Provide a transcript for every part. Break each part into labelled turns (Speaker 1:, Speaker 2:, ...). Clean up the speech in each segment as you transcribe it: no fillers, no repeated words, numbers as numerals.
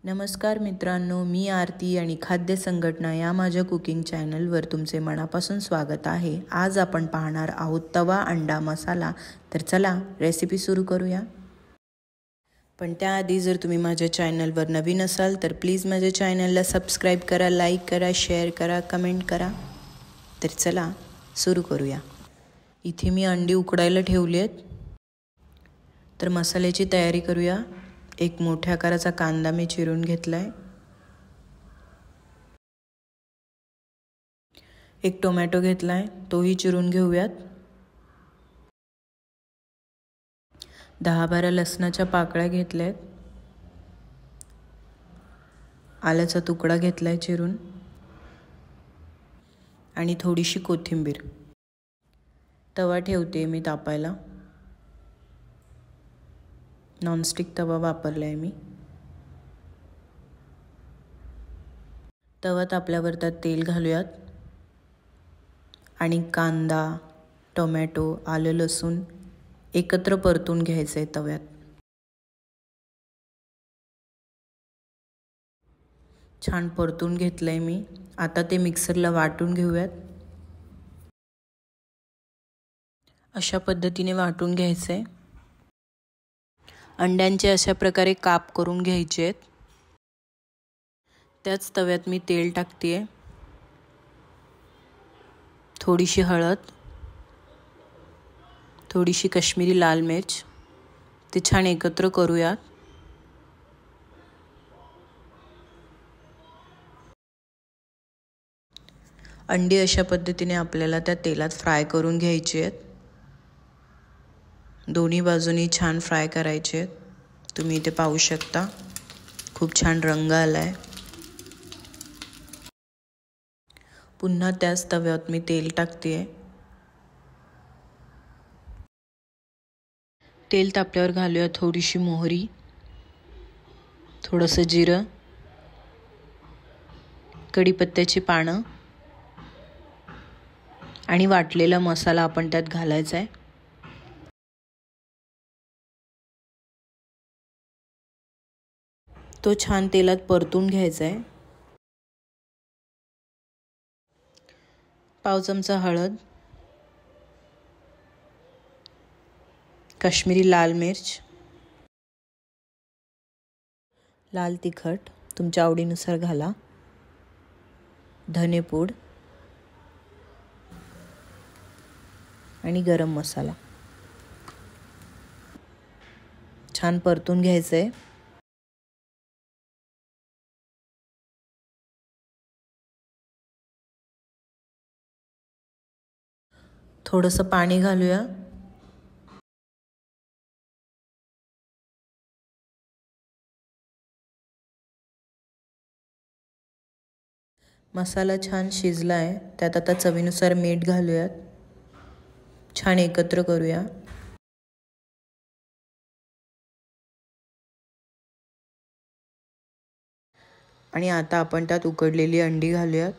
Speaker 1: नमस्कार मित्रांनो, मी आरती आणि खाद्य संघटना या माझ्या कुकिंग चॅनलवर तुमचे मनापासून स्वागत आहे। आज आपण पाहणार आहोत तवा अंडा मसाला। तर चला रेसिपी सुरू करूया। पण त्याआधी जर तुम्ही माझ्या चॅनलवर नवीन असाल तर प्लीज माझ्या चॅनलला सबस्क्राईब करा, लाईक करा, शेअर करा, कमेंट करा। तर चला सुरू करूया। इथे मी अंडी उकडायला ठेवली आहेत। तर मसाल्याची तयारी करूया। एक मोठ्या आकाराचा कांदा मी चिरून घेतलाय। एक टोमॅटो घेतलाय, तोही चिरून घेऊयात। 10-12 लसणाच्या पाकळ्या घेतल्यात। आल्याचा तुकडा घेतलाय चिरून आणि थोडीशी कोथिंबीर। तवा ठेवते मी तापायला। नॉनस्टिक तवा वापरलाय मी। तवा तापल्यावर त्यात तेल घालूयात आणि कांदा, टोमॅटो, आलं, लसूण एकत्र परतून घ्यायचंय तव्यात। छान परतून घेतलंय मी। आता ते मिक्सरला वाटून घेऊयात। अशा पद्धतीने वाटून घ्यायचंय। अंड्यांचे अशा प्रकारे काप करून घ्यायचे आहेत। त्याच तव्यात मी तेल टाकतेय, थोडीशी हळद, थोडीशी काश्मीरी लाल मिर्च, ते छान एकत्र करूयात। अंडी अशा पद्धतीने आपल्याला त्या तेलात फ्राय करून घ्यायची आहेत। दोन्ही बाजूनी छान फ्राय करायचे आहेत। तुम्ही इथे पाहू शकता खूप छान रंग आलाय। पुन्हा त्याच तव्यात मी तेल टाकतेय। तेल तापल्यावर घालूया थोडीशी मोहरी, थोडंसं जिरं, कढीपत्त्याची पानं आणि वाटलेला मसाला आपण त्यात घालायचा आहे। तो छान तेलात परतून घ्यायचा आहे। पाव चमचा हळद, काश्मीरी लाल मिर्च, लाल तिखट तुमच्या आवडीनुसार घाला, धनेपूड आणि गरम मसाला छान परतून घ्यायचंय। थोडंसं पाणी घालूया। मसाला छान शिजला आहे। त्यात आता चवीनुसार मीठ घालूयात। छान एकत्र करूया। आणि आता आपण त्यात उकडलेली अंडी घालूयात।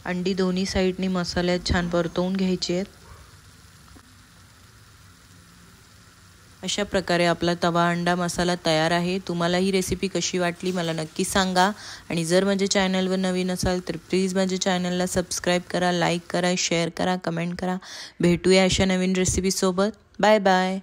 Speaker 1: अंडी दोन्ही साईडनी मसाल्यात छान परतवून घ्यायची आहेत। अशा प्रकारे आपला तवा अंडा मसाला तयार आहे। तुम्हाला ही रेसिपी कशी वाटली मला नक्की सांगा। आणि जर माझ्या चॅनलवर नवीन असाल तर प्लीज माझ्या चॅनलला सबस्क्राईब करा, लाईक करा, शेअर करा, कमेंट करा। भेटूया अशा नवीन रेसिपीसोबत। Bye bye.